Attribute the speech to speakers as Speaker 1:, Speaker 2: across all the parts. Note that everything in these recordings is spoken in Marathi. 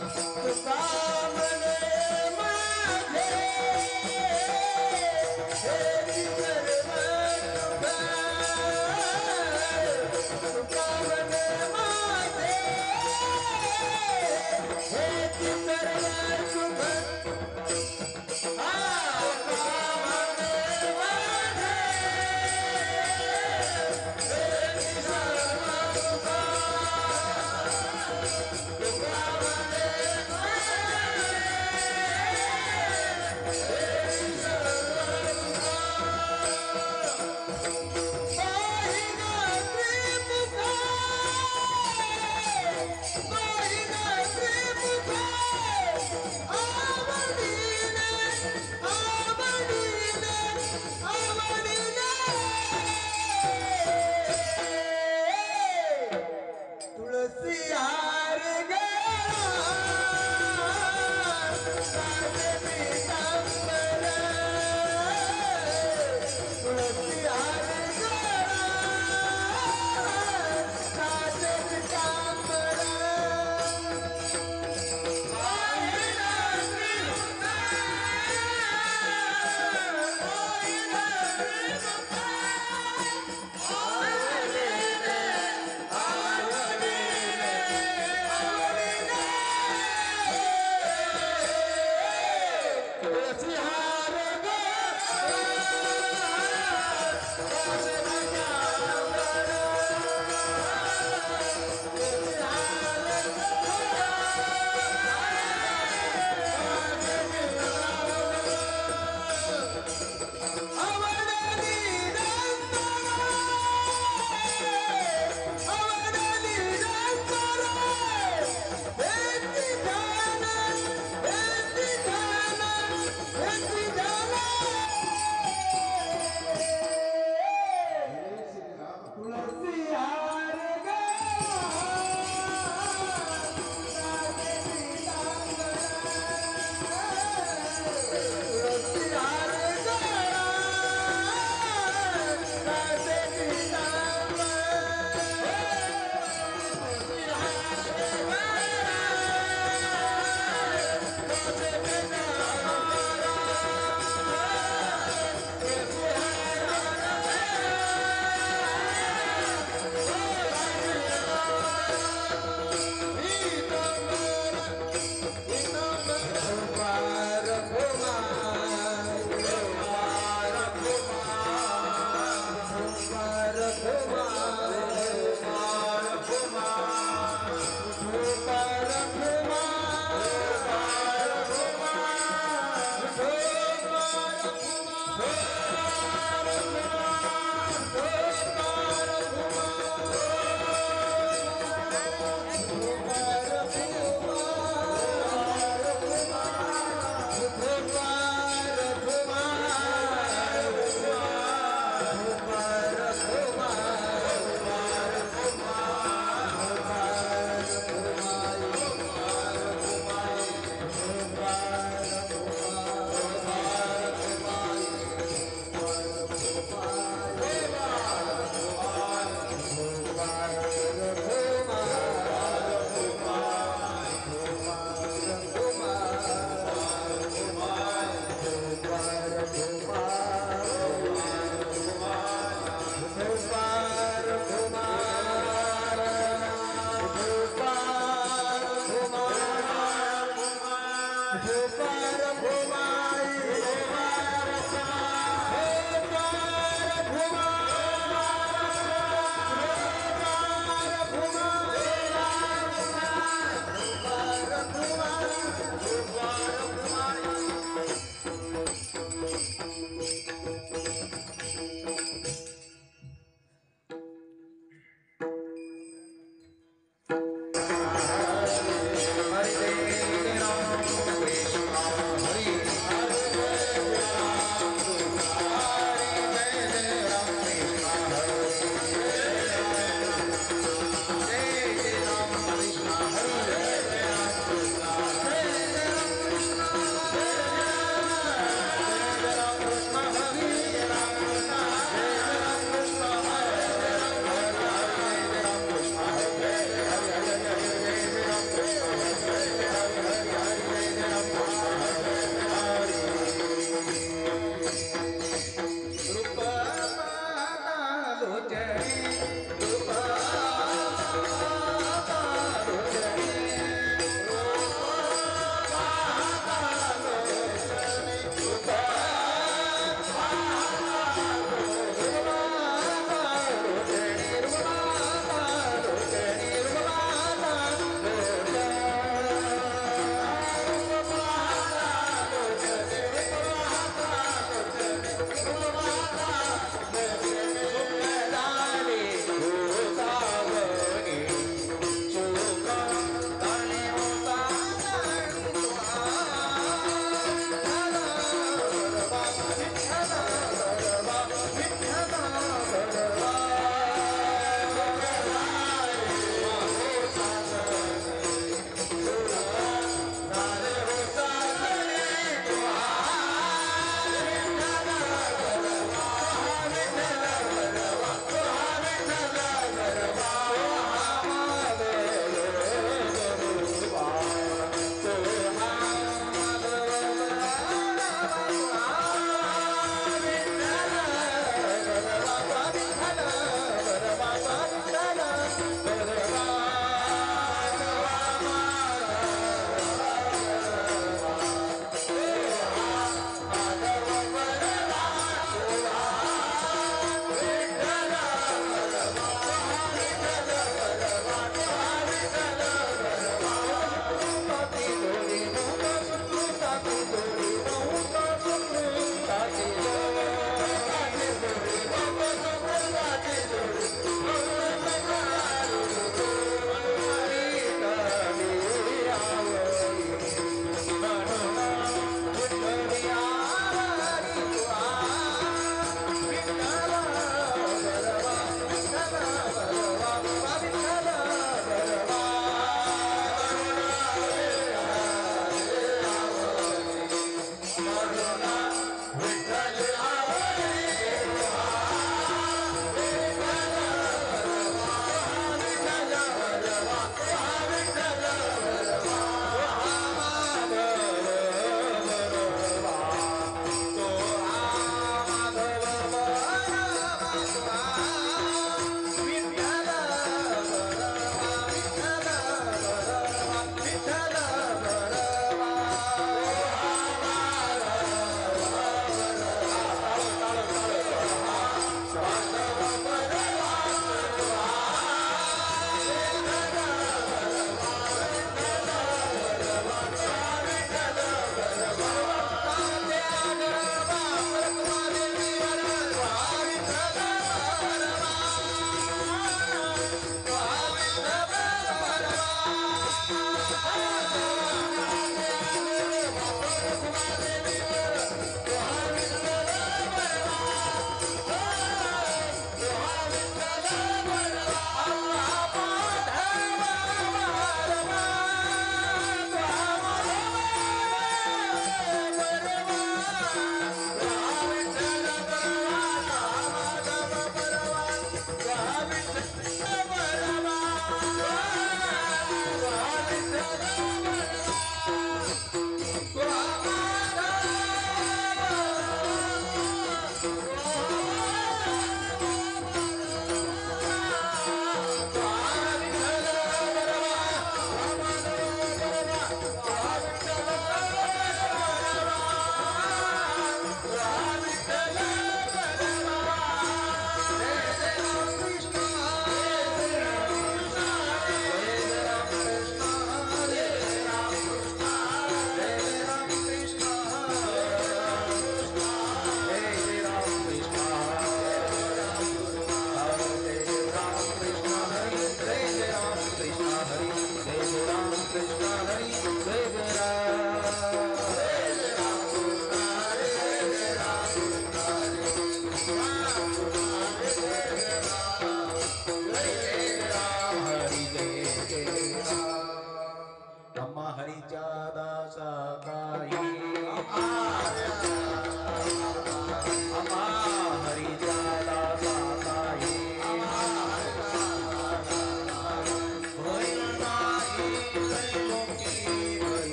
Speaker 1: Hare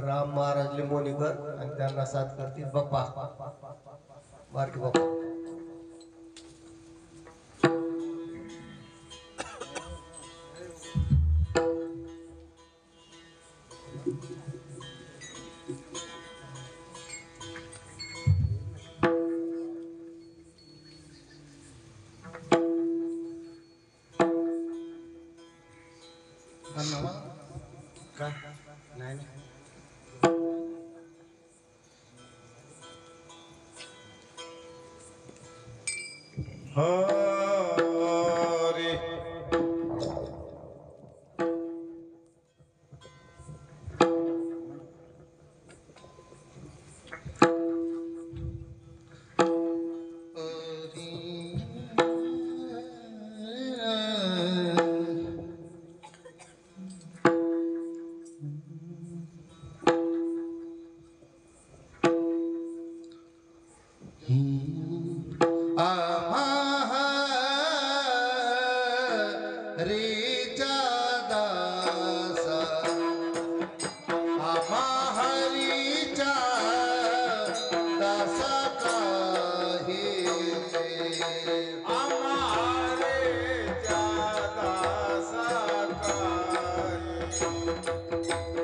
Speaker 1: राम महाराज लिंबोनीकर आणि त्यांना साथ करतील बाप्पा। बारकी बाबा का नाही
Speaker 2: हरे
Speaker 1: हरीचा दासा आम्हा हरीचा दासा काही आम्हा हरीचा दासा काही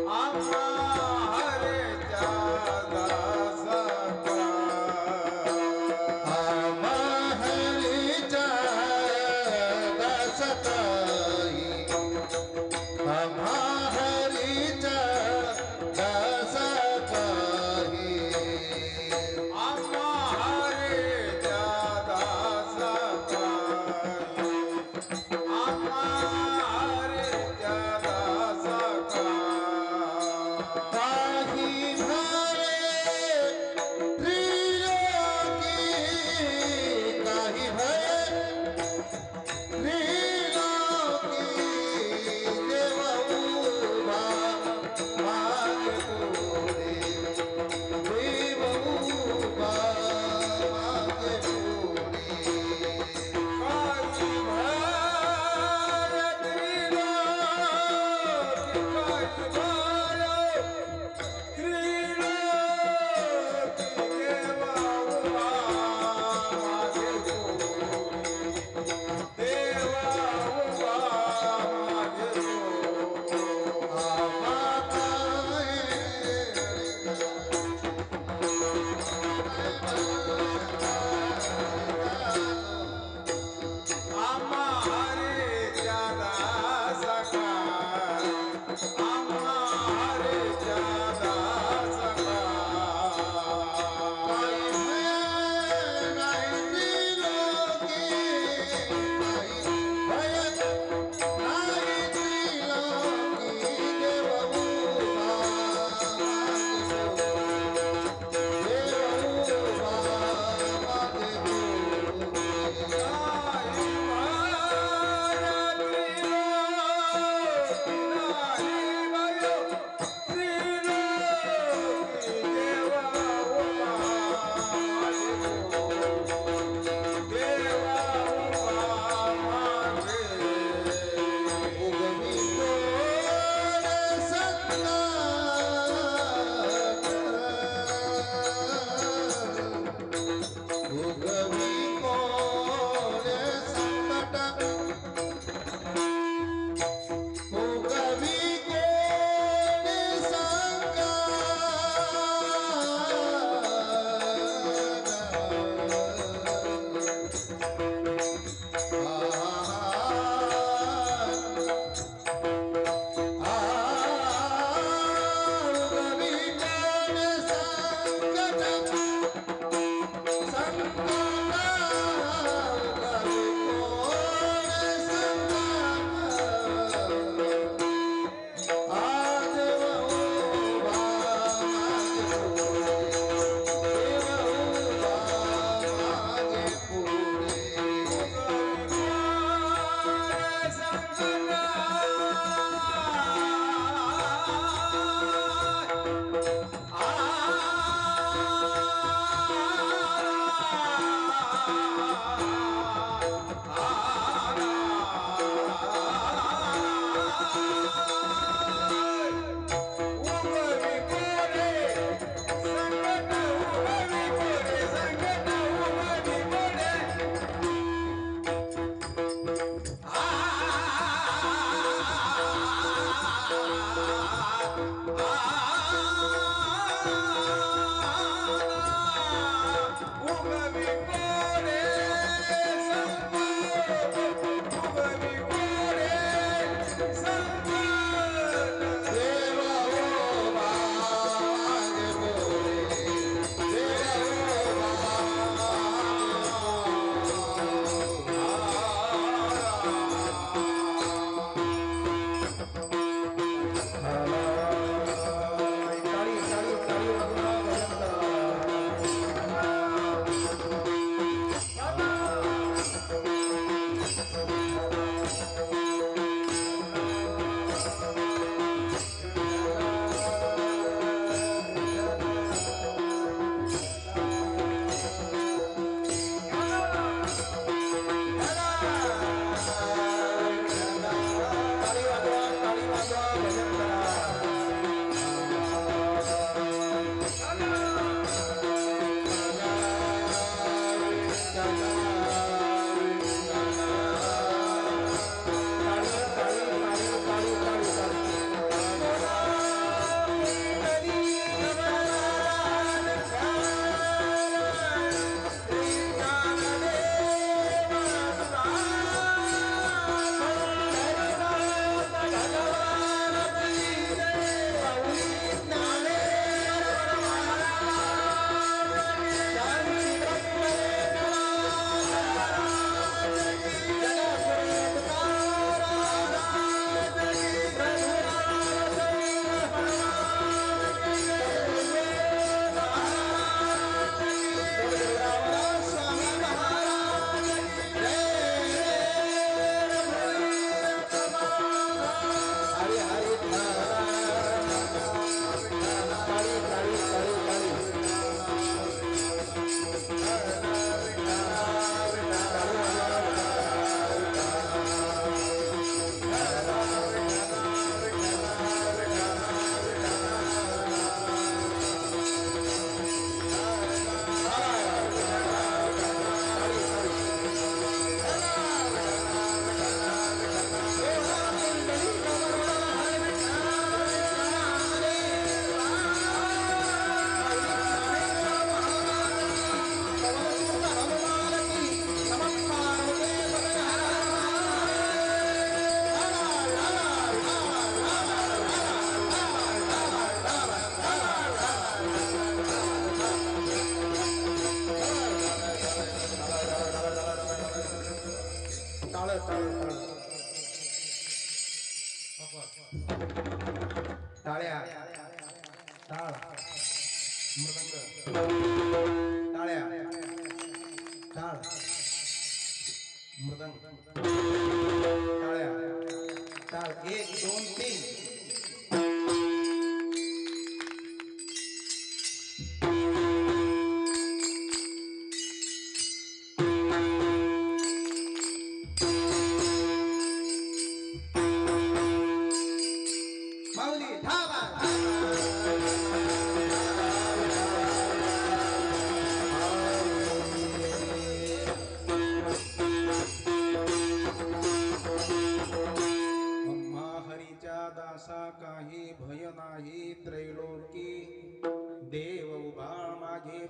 Speaker 1: आम्हा हरीचा दासा काही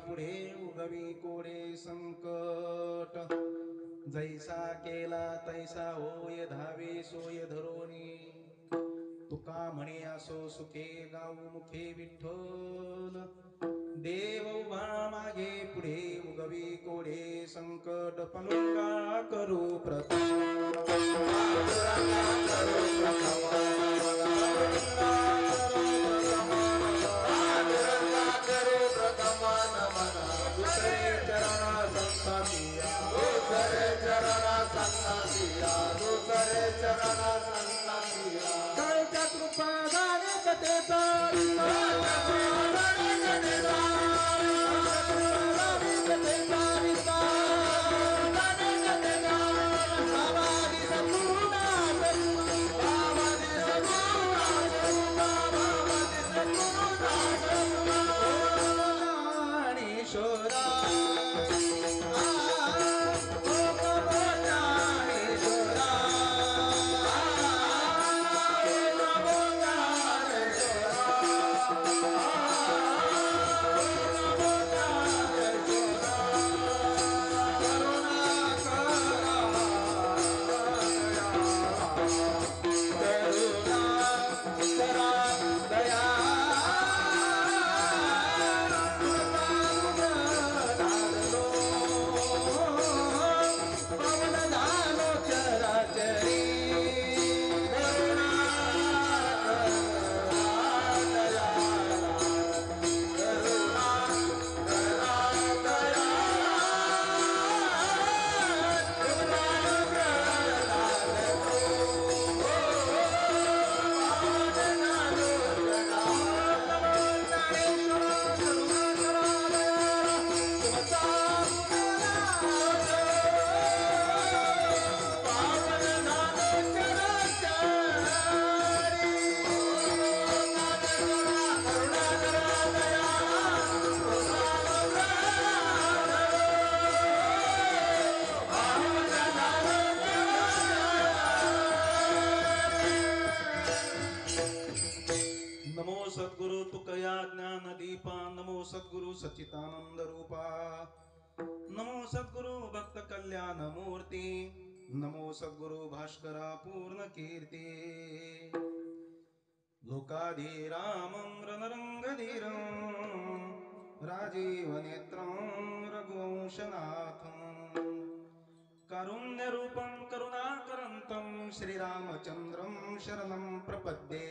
Speaker 3: पुढे उगवी कोडे संकट जैसा केला तैसा होय धावे सोय धरोनी तुका म्हणे असो सुखे गाऊ मुखे विठ्ठल देव उभा मागे पुढे उगवी कोडे संकट पलुंगा करू प्रथम दुसरे चरण संतापिया काळच्या कृपा गाणे कथेचा नमो सद्गुरु तुकया ज्ञान दीपा नमो सद्गुरु सच्चिदानंद रूपा नमो सद्गुरु भक्त कल्याण मूर्ती नमो सद्गुरु भास्करा पूर्ण कीर्ती लोकाधीरामं रणरंगधीरं राजीव नेत्रं रघुवंशनाथं कारुण्यरूपं करुणाकरन्तं श्रीरामचन्द्रं शरणं प्रपद्ये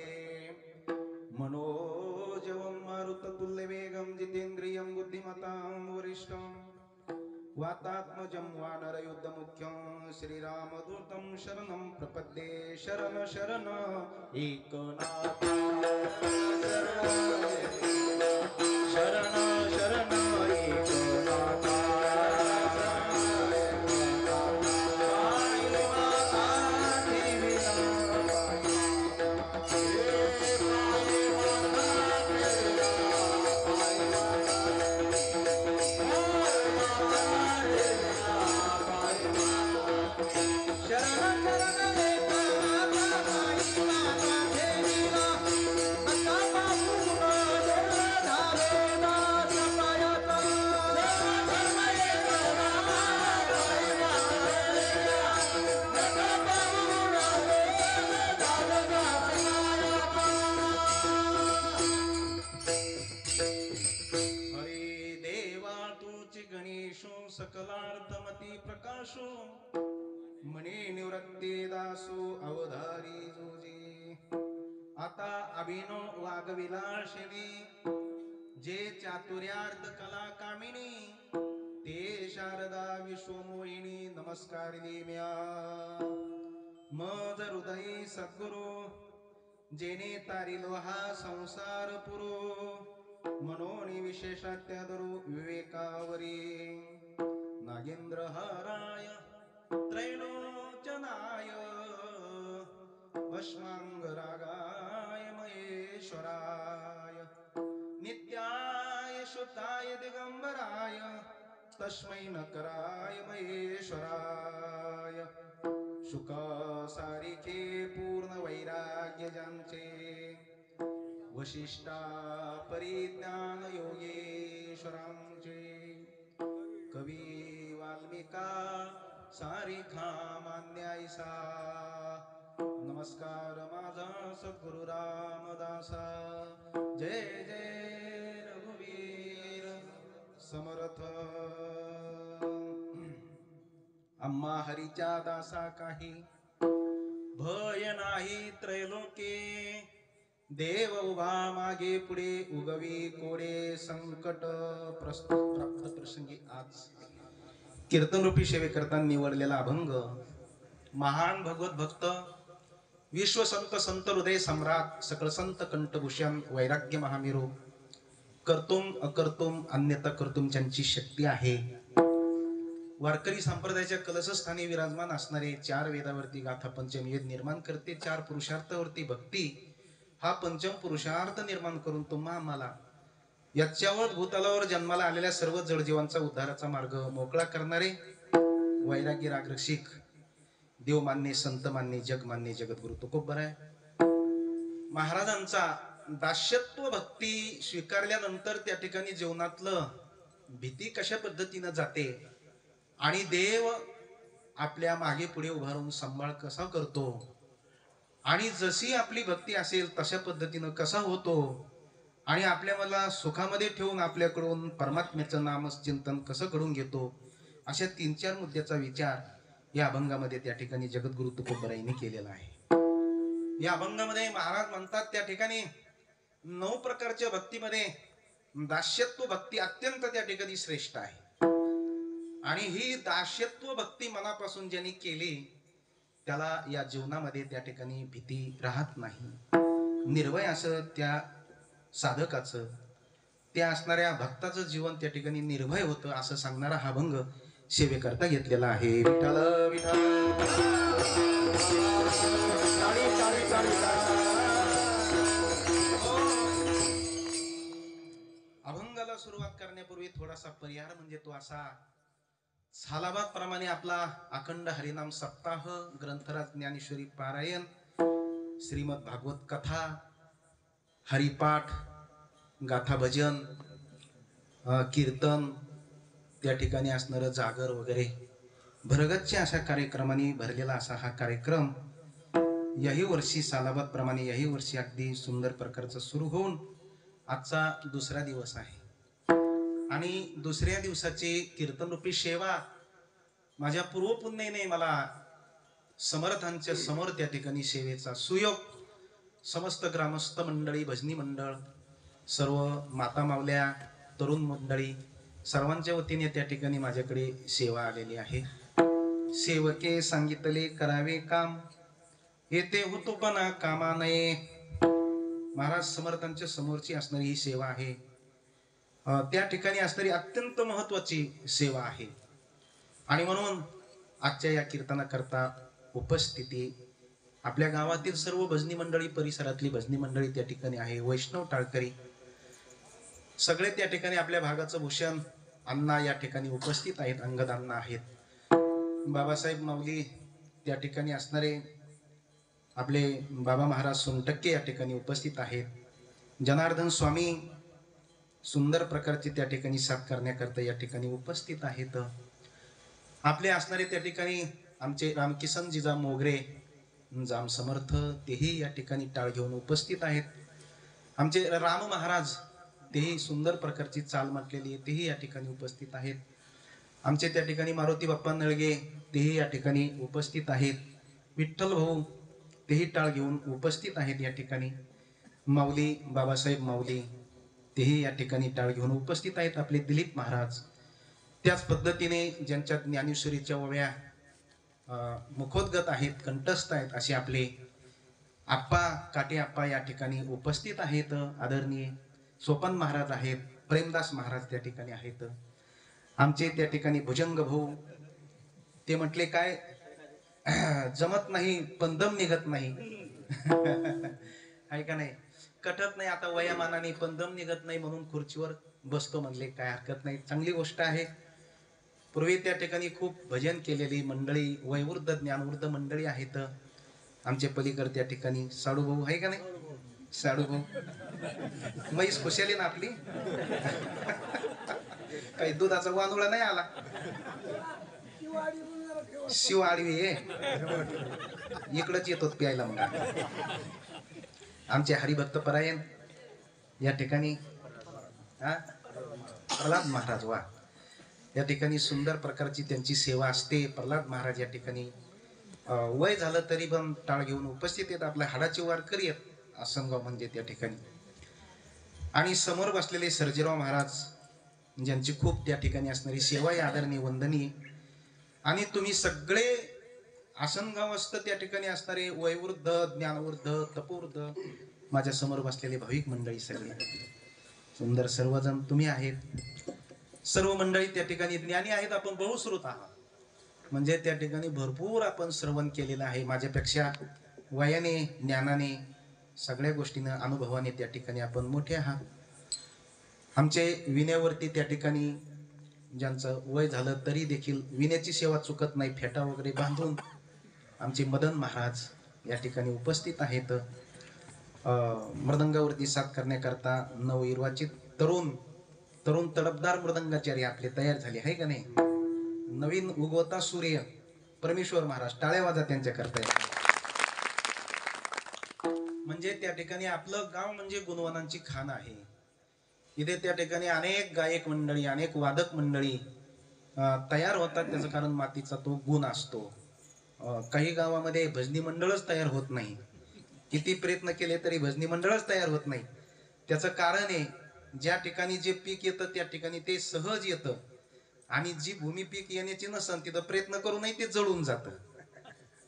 Speaker 3: मनोजवं मारुततुल्यवेगं जितेन्द्रियं बुद्धिमतां वरिष्ठं वातात्मजं वानरयुद्धमुख्यं श्रीरामदूतं शरणं प्रपद्ये शरण शरण एकनाथ शरण शरण एकनाथ सकलार्थमती प्रकाशो मने निवृत्ती दासो अवधारी जोजी आता अभिनो वागविलाशिनी जे चातुर्यार्थ कला कामिनी ते शारदा विश्वमोहिनी नमस्कार देम्या मज हृदयी सद्गुरु जेने तारिलो हा संसार पुरो मनोनी विशेषात्यादरू विवेकावरी नागेंद्र हराय त्रैलोचनाय भस्मांगरागाय महेश्वराय नित्याय शुद्धाय दिगंबराय तस्मै नकराय महेश्वराय शुक सारिखे पूर्ण वैराग्य ज्यांचे वशिष्ठा परिज्ञान योगेश्वरांचे कवी वाल्मिका सारिखा मान्यायसा नमस्कार माझा सद्गुरु रामदासा जय जय रघुवीर समर्थ आम्हा हरीच्या दासा काही भय नाही त्रैलोके देव उभा मागे पुढे उगवी कोडे संकट प्रस्तुत प्राप्त प्रसंगी आज कीर्तन रूपी सेवेकरता निवडलेला अभंग महान भगवत भक्त विश्वसंत संत हृदय सम्राट सकळ संत कंठभूषण वैराग्य महामेरू कर्तुम अकर्तुम अन्यथा कर्तुम ज्यांची शक्ती आहे वारकरी संप्रदायाच्या कलशस्थानी विराजमान असणारे 4 वेदावरती गाथा पंचम वेद निर्माण करते 4 पुरुषार्थावरती भक्ती हा पंचम पुरुषार्थ निर्माण करून तुम्हा आम्हाला याच्यावर भूतलावर जन्माला आलेल्या सर्व जडजीवांचा उद्धाराचा मार्ग मोकळा करणारे वैरागी रागरक्षिक देवमान्य संतमान्य जगमान्य जगद्गुरु तुकोबर आहे महाराजांचा दास्यत्व भक्ती स्वीकारल्यानंतर त्या ठिकाणी जीवनातलं भीती कशा पद्धतीनं जाते आणि देव आपल्या मागे पुढे उभारून सांभाळ कसा करतो आणि जशी आपली भक्ती असेल तशा पद्धतीनं कसा होतो आणि आपल्या मला सुखामध्ये ठेवून आपल्याकडून परमात्म्याचं नाम चिंतन कसं घडून घेतो अशा 3-4 मुद्द्याचा विचार या अभंगामध्ये त्या ठिकाणी जगद्गुरु तुकोबरायांनी केलेला आहे। या अभंगामध्ये महाराज म्हणतात त्या ठिकाणी 9 प्रकारच्या भक्तीमध्ये दास्यत्व भक्ती अत्यंत त्या ठिकाणी श्रेष्ठ आहे आणि ही दास्यत्व भक्ती मनापासून ज्यांनी केली त्याला या जीवनामध्ये त्या ठिकाणी भीती राहत नाही। निर्भय असं त्या साधकाचं त्या असणाऱ्या भक्ताचं जीवन त्या ठिकाणी निर्भय होतं असं सांगणारा हा अभंग सेवेकरता घेतलेला आहे। विठ्ठल विठ्ठल अभंगाला सुरुवात करण्यापूर्वी थोडासा परिहार म्हणजे तो असा सालाबाद प्रमाणे आपला अखंड हरिनाम सप्ताह ग्रंथराज ज्ञानेश्वरी पारायण श्रीमद भागवत कथा हरिपाठ गाथा भजन कीर्तन त्या ठिकाणी असणारं जागर वगैरे भरगच्च अशा कार्यक्रमाने भरलेला असा हा कार्यक्रम याही वर्षी सालाबाद प्रमाणे याही वर्षी अगदी सुंदर प्रकारचा सुरू होऊन आजचा दुसरा दिवस आहे आणि दुसऱ्या दिवसाची कीर्तन रूपी सेवा माझ्या पूर्वपुण्याने मला समर्थांच्या समोर त्या ठिकाणी सेवेचा सुयोग समस्त ग्रामस्थ मंडळी भजनी मंडळ सर्व माता मावल्या तरुण मंडळी सर्वांच्या वतीने त्या ठिकाणी माझ्याकडे सेवा आलेली आहे। सेवके सांगितले करावे काम येते होतो पण कामा नये महाराज समर्थांच्या समोरची असणारी ही सेवा आहे त्या ठिकाणी असणारी अत्यंत महत्वाची सेवा आहे आणि म्हणून आजच्या या कीर्तनाकरता उपस्थिती आपल्या गावातील सर्व भजनी मंडळी परिसरातली भजनी मंडळी त्या ठिकाणी आहे। वैष्णव टाळकरी सगळे त्या ठिकाणी आपल्या भागाचं भूषण अण्णा या ठिकाणी उपस्थित आहेत अंगद अण्णा आहेत बाबासाहेब माऊली त्या ठिकाणी असणारे आपले बाबा महाराज सोनटक्के या ठिकाणी उपस्थित आहेत जनार्दन स्वामी सुंदर प्रकारचे त्या ठिकाणी साथ करण्याकरता या ठिकाणी उपस्थित आहेत आपले असणारे त्या ठिकाणी आमचे रामकिसन जिजा मोगरे जाम समर्थ तेही या ठिकाणी टाळ घेऊन उपस्थित आहेत आमचे राम महाराज तेही सुंदर प्रकारची चाल म्हटलेली आहे तेही या ठिकाणी उपस्थित आहेत आमचे त्या ठिकाणी मारुती बाप्पा नळगे तेही या ठिकाणी उपस्थित आहेत विठ्ठल भाऊ तेही टाळ घेऊन उपस्थित आहेत या ठिकाणी माऊली बाबासाहेब माऊली तेही या ठिकाणी टाळ घेऊन उपस्थित आहेत आपले दिलीप महाराज त्याच पद्धतीने ज्यांच्या ज्ञानेश्वरीच्या ओव्या मुखोद्गत आहेत कंठस्थ आहेत असे आपले आप्पा काटे आप्पा या ठिकाणी उपस्थित आहेत आदरणीय सोपन महाराज आहेत प्रेमदास महाराज त्या ठिकाणी आहेत आमचे त्या ठिकाणी भुजंग भाऊ ते म्हटले काय जमत नाही पण दम निघत नाही आहे का नाही कटत नाही आता वयामानाने पण दम निघत नाही म्हणून खुर्चीवर बसतो म्हणले काय हरकत नाही चांगली गोष्ट आहे पूर्वी त्या ठिकाणी खूप भजन केलेली मंडळी वयवृद्ध ज्ञानवृद्ध मंडळी आहेत आमचे पलीकडे त्या ठिकाणी साडू भाऊ आहे का नाही साडू भाऊ म्हैस खुशाली ना आपली. काही दुधाचा वांदुळा नाही आला. शिव आडवी आहे इकडंच येतो प्यायला. मग आमचे हरिभक्त परायण या ठिकाणी प्रल्हाद महाराज. वा, या ठिकाणी सुंदर प्रकारची त्यांची सेवा असते. प्रल्हाद महाराज या ठिकाणी वय झालं तरी पण टाळ घेऊन उपस्थित आहेत. आपल्या हाडाचे वारकरी आहेत आसनगाव म्हणजे त्या ठिकाणी. आणि समोर बसलेले सर्जेराव महाराज ज्यांची खूप त्या ठिकाणी असणारी सेवा आहे आदरणीय वंदनीय. आणि तुम्ही सगळे आसनगावस्थ त्या ठिकाणी असणारे वयवृद्ध, ज्ञानवृद्ध, तपवृद्ध, माझ्या समोर बसलेले भाविक मंडळी सगळे सुंदर सर्वजण तुम्ही आहेत. सर्व मंडळी त्या ठिकाणी ज्ञानी आहेत. आपण बहुश्रुत आहात म्हणजे त्या ठिकाणी भरपूर आपण श्रवण केलेलं आहे. माझ्यापेक्षा वयाने, ज्ञानाने, सगळ्या गोष्टीनं, अनुभवाने त्या ठिकाणी आपण मोठे आहात. आमचे विण्यावरती त्या ठिकाणी ज्यांचं वय झालं तरी देखील विण्याची सेवा चुकत नाही, फेटा वगैरे बांधून आमचे मदन महाराज या ठिकाणी उपस्थित आहेत. मृदंगावरती साथ करण्याकरता नवनिर्वाचित तरुण तडफदार मृदंगाचार्य आपले तयार झाले आहे का नाही. नवीन उगवता सूर्य परमेश्वर महाराज, टाळ्या वाजा त्यांच्या करता. म्हणजे त्या ठिकाणी आपलं गाव म्हणजे गुणवानांची खाण आहे. इथे त्या ठिकाणी अनेक गायक मंडळी, अनेक वादक मंडळी तयार होतात. त्याचं कारण मातीचा तो गुण असतो. काही गावामध्ये भजनी मंडळच तयार होत नाही. किती प्रयत्न केले तरी भजनी मंडळच तयार होत नाही. त्याचं कारण आहे ज्या ठिकाणी जे पीक येतं त्या ठिकाणी ते सहज येतं. आणि जी भूमी पीक येण्याची नसन तिथं प्रयत्न करूनही ते जळून जातं.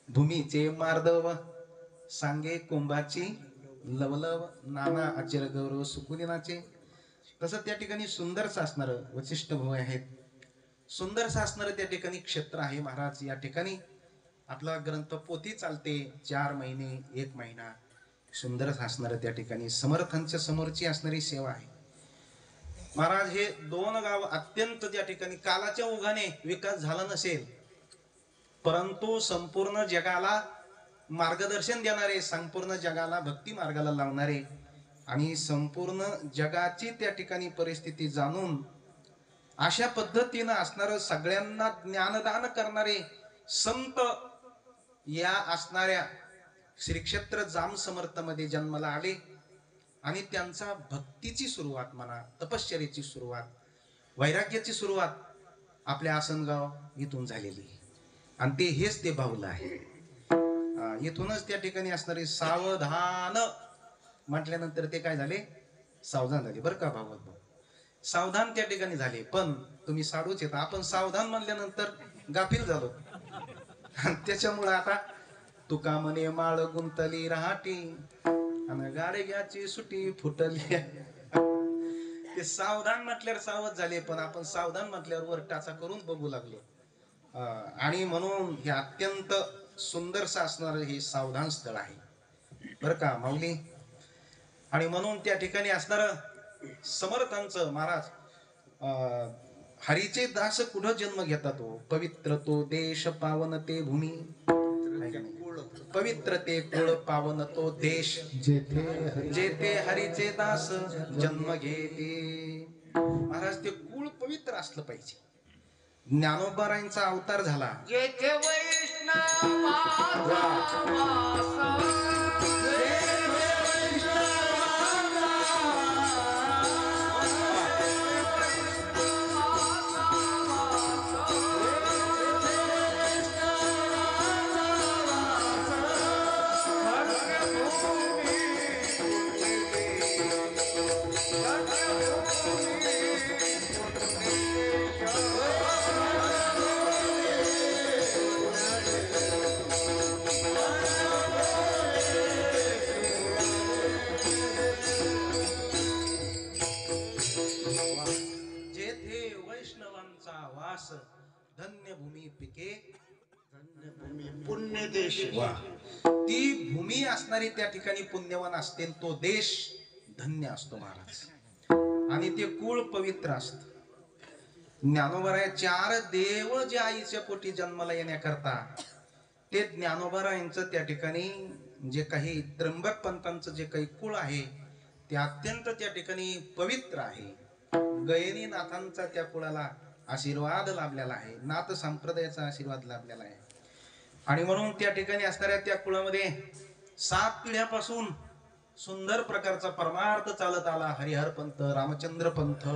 Speaker 3: भूमीचे मार्दव सांगे कुंभाची लवलव, नाना आचर गौरव सुकुदिनाचे. तसं त्या ठिकाणी सुंदरच असणारं वशिष्ठ भाऊ आहेत. सुंदरच असणारं त्या ठिकाणी क्षेत्र आहे. महाराज या ठिकाणी आपला ग्रंथ पोथी चालते 4 महिने 1 महिना. सुंदरच असणारं त्या ठिकाणी समर्थांच्या समोरची असणारी सेवा आहे. महाराज हे 2 गाव अत्यंत त्या ठिकाणी कालाच्या ओघाने विकास झाला नसेल परंतु संपूर्ण जगाला मार्गदर्शन देणारे, संपूर्ण जगाला भक्ती मार्गाला लावणारे आणि संपूर्ण जगाची त्या ठिकाणी परिस्थिती जाणून अशा पद्धतीनं असणारं सगळ्यांना ज्ञानदान करणारे संत या असणाऱ्या श्री क्षेत्र जाम समर्थ मध्ये जन्माला आले. आणि त्यांचा भक्तीची सुरुवात म्हणा, तपश्चर्याची सुरुवात, वैराग्याची सुरुवात आपल्या आसनगाव इथून झालेली. आणि ते हेच ते बाहुलं आहे. इथूनच त्या ठिकाणी असणारे सावधान म्हटल्यानंतर ते काय झाले, सावधान झाले. बरं का भाऊ, सावधान त्या ठिकाणी झाले. पण तुम्ही साडूच येता, आपण सावधान म्हणल्यानंतर गाफील झालो. त्याच्यामुळे आता तुका म्हणे माळ गुंतली राहटी आणि गाडग्याची सुटी फुटली. ते सावधान म्हटल्यावर सावध झाले, पण आपण सावधान म्हटल्यावर वर टाचा करून बघू लागलो. आणि म्हणून हे अत्यंत सुंदरसं असणार हे सावधान स्थळ आहे बरं का माऊली. आणि म्हणून त्या ठिकाणी असणार समर्थांचं महाराज हरीचे दास कुठं जन्म घेतात. तो पवित्र तो देश पावन ते भूमी, पवित्र ते कुळ पावन तो देश, जेथे हरीचे दास जन्म घेते. महाराज ते कुळ पवित्र असलं पाहिजे. ज्ञानोबारायांचा अवतार झाला
Speaker 2: जेथे वैष्णवाचा वास,
Speaker 3: धन्य भूमी पिके
Speaker 1: पुण्य देश.
Speaker 3: ती भूमी असणारी त्या ठिकाणी पुण्यवान असते, तो देश धन्य असतो महाराज. आणि ते कुळ पवित्र असत. ज्ञानोबराय 4 देव जे आईच्या पोटी जन्माला येण्याकरता ते ज्ञानोबरायांचं त्या ठिकाणी जे काही त्र्यंबक पंतांचं जे काही कुळ आहे ते अत्यंत त्या ठिकाणी पवित्र आहे. गयनीनाथांचा त्या कुळाला आशीर्वाद लाभलेला आहे, नाथ संप्रदायाचा आशीर्वाद लाभलेला आहे. आणि म्हणून त्या ठिकाणी असणाऱ्या त्या कुळामध्ये 7 पिढ्यापासून सुंदर प्रकारचा परमार्थ चालत आला. हरिहर पंत, रामचंद्र पंथ,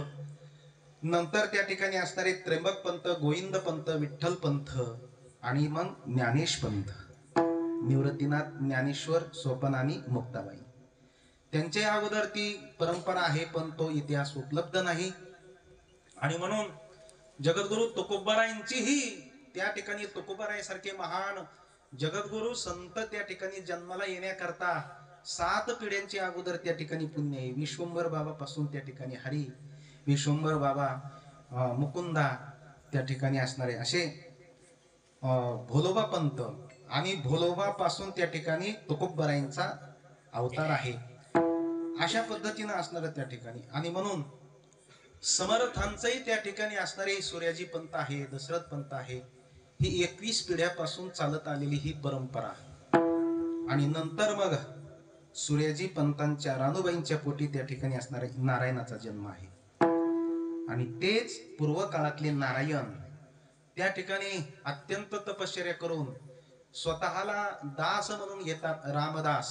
Speaker 3: नंतर त्या ठिकाणी असणारे त्र्यंबक पंत, गोविंद पंत, विठ्ठल पंथ आणि मग ज्ञानेश पंथ, निवृत्तीनाथ ज्ञानेश्वर, सोपन आणि मुक्ताबाई. त्यांच्या अगोदर ती परंपरा आहे पण तो इतिहास उपलब्ध नाही. आणि म्हणून जगद्गुरु तुकोबारायांचीही त्या ठिकाणी तुकोबारायांसारखे महान जगद्गुरु संत त्या ठिकाणी जन्माला येण्याकरता 7 पिढ्यांच्या अगोदर त्या ठिकाणी पुण्य आहे. विश्वंभर बाबा पासून त्या ठिकाणी हरी, विश्वंभर बाबा, मुकुंदा, त्या ठिकाणी असणारे असे भोलोबा पंत आणि भोलोबा पासून त्या ठिकाणी तुकोबारायांचा अवतार आहे. अशा पद्धतीनं असणार त्या ठिकाणी. आणि म्हणून समर्थांचंही त्या ठिकाणी असणारे सूर्याजी पंत आहे, दशरथ पंत आहे. ही 21 पिढ्यापासून चालत आलेली ही परंपरा. आणि नंतर मग सूर्याजी पंतांच्या रानूबाईंच्या पोटी त्या ठिकाणी असणारे नारायणाचा जन्म आहे. आणि तेच पूर्व काळातले नारायण त्या ठिकाणी अत्यंत तपश्चर्या करून स्वतःला दास म्हणून घेतात, रामदास.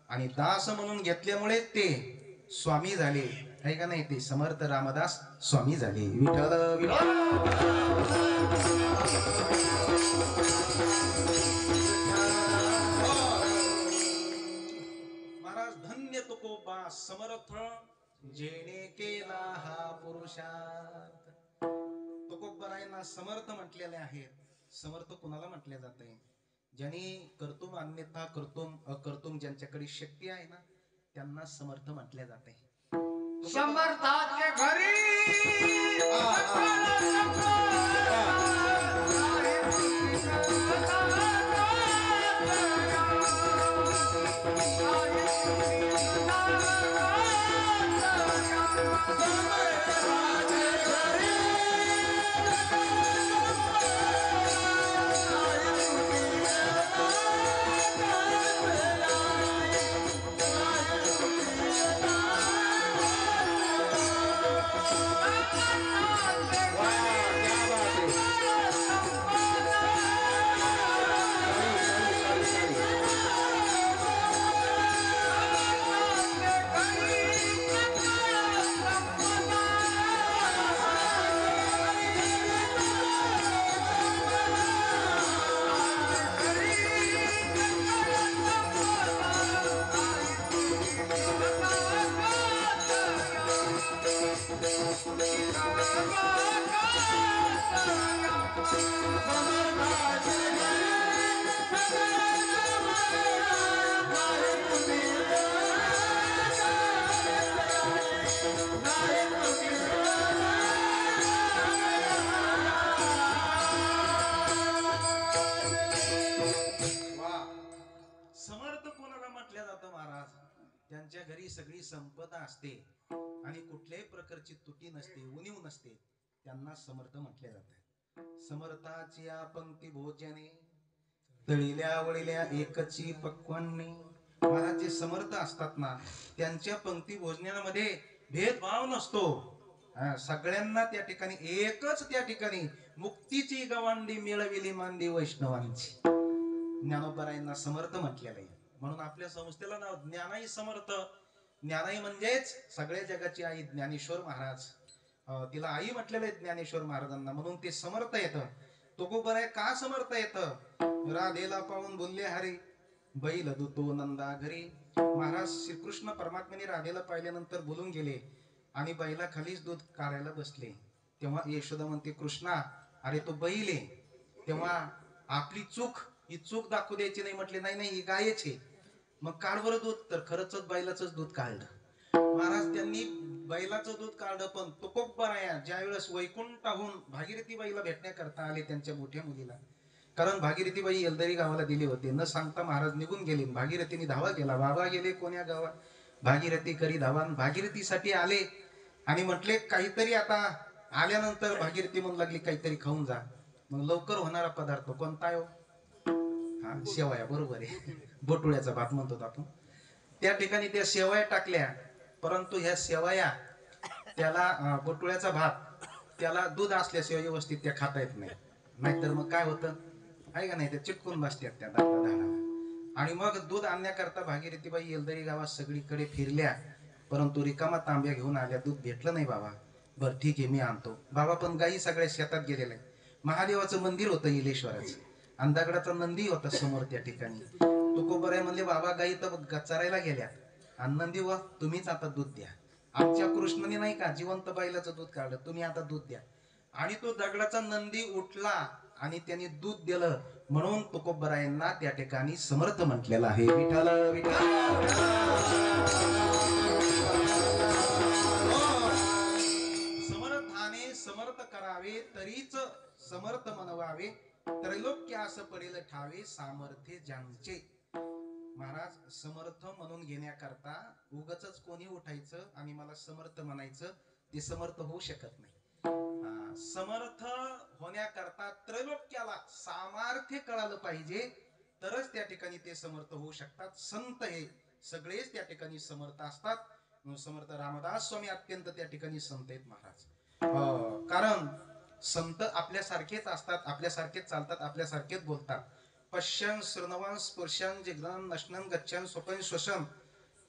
Speaker 3: आणि दास म्हणून घेतल्यामुळे ते स्वामी झाले, आहे का नाही? ते समर्थ रामदास स्वामी झाले. विठ्ठल महाराज धन्य तुकोबा समर्थ जेणे केला हा पुरुषार्थ. तुकोबारायांना समर्थ म्हटलेले आहेत. समर्थ कुणाला म्हटले जाते? ज्यांनी कर्तुम अन्यथा कर्तुम अकर्तुम ज्यांच्याकडे शक्ती आहे ना त्यांना समर्थ म्हटले जाते.
Speaker 2: समर्थाचे घरी
Speaker 3: त्यांच्या घरी सगळी संपदा असते आणि कुठल्याही प्रकारची तुटी नसते, उणीव नसते, त्यांना समर्थ म्हटले जाते. समर्थाची पंक्ती भोजने तळील्या वळील्या एकची पक्वान्नी. महाराज जे समर्थ असतात ना त्यांच्या पंक्ती भोजनामध्ये भेदभाव नसतो. सगळ्यांना त्या ठिकाणी एकच त्या ठिकाणी मुक्तीची गवांडी मिळविली मांदी वैष्णवांची. ज्ञानोबारायांना समर्थ म्हटलेलं आहे. म्हणून आपल्या संस्थेला नाव ज्ञानाई समर्थ. ज्ञानाई म्हणजेच सगळ्या जगाची आई ज्ञानेश्वर महाराज. तिला आई म्हटलेलं आहे ज्ञानेश्वर महाराजांना, म्हणून ते समर्थ येतं. तुकोबाराय का समर्थ येतं? राधेला पाहून बोलले हरी बैल दुतो नंदा घरी. महाराज श्रीकृष्ण परमात्म्याने राधेला पाहिल्यानंतर बोलून गेले आणि बैला खालीच दूध काढायला बसले. तेव्हा यशोदा म्हणते कृष्णा अरे तो बैल आहे. तेव्हा आपली चूक, ही चूक दाखवू द्यायची नाही. म्हटले नाही नाही ही गायच आहे. मग काढ बरं दूध. तर खरंच बैलाचंच दूध काढलं. महाराज त्यांनी बैलाचं दूध काढलं. पण तुकोबाराया ज्या वेळेस वैकुंठाहून भागीरथीबाईला भेटण्याकरता आले त्यांच्या मोठ्या मुलीला, कारण भागीरथीबाई येलदरी गावाला दिली होती, न सांगता महाराज निघून गेले. भागीरथीने धावा केला, बाबा गेले कोण्या गावात, भागीरथी करी धावा. भागीरथीसाठी आले आणि म्हटले काहीतरी आता आल्यानंतर भागीरथी म्हणू लागली काहीतरी खाऊन जा. मग लवकर होणारा पदार्थ कोणता आहे? हा शेवया बरोबर आहे, बटुळ्याचा भात म्हणतो आपण. त्या ठिकाणी त्या शेवया टाकल्या, परंतु ह्या शेवया त्याला बटुळ्याचा भात त्याला दूध असल्याशिवाय व्यवस्थित त्या खाता येत नाही. नाहीतर मग काय होतं आहे का नाही, त्या चिटकून बसतात त्या झाडाला. आणि मग दूध आणण्याकरता भागीरथीबाई येलदरी गावात सगळीकडे फिरल्या, परंतु रिकामा तांब्या घेऊन आल्या. दूध भेटलं नाही बाबा. बरं ठीक आहे, मी आणतो. बाबा पण गाई सगळ्या शेतात गेलेल्या. महादेवाचं मंदिर होतं इलेश्वराचं, आणि दगडाचा नंदी होता समोर त्या ठिकाणी. तुकोबराय म्हणले बाबा गाई तर चरायला गेल्या, आणि नंदी व तुम्हीच आता दूध द्या. आमच्या कृष्णाने नाही का जिवंत बैलाचं दूध काढलं, तुम्ही आता दूध द्या. आणि तो दगडाचा नंदी उठला आणि त्यांनी दूध दिलं, म्हणून तुकोबरायांना त्या ठिकाणी समर्थ म्हटलेलं आहे. विठ्ठल विठ्ठल समर्थाने समर्थ करावे, तरीच समर्थ म्हणवावे. त्रैलोक्यास पडेल ठावे, सामर्थ्य ज्यांचे. महाराज समर्थ म्हणून घेण्याकरता उगाचच कोणी उठायचं आणि मला समर्थ म्हणायचं, ते समर्थ होऊ शकत नाही. समर्थ होण्याकरता त्रैलोक्याला सामर्थ्य कळालं पाहिजे, तरच त्या ठिकाणी ते समर्थ होऊ शकतात. संत हे सगळेच त्या ठिकाणी समर्थ असतात. समर्थ रामदास स्वामी अत्यंत त्या ठिकाणी संत आहेत महाराज. कारण संत आपल्यासारखेच असतात, आपल्यासारखेच चालतात, आपल्यासारखेच बोलतात. पश्यन श्रवण स्पर्शन जिग्रन नशनन गच्छन स्वपन श्वसन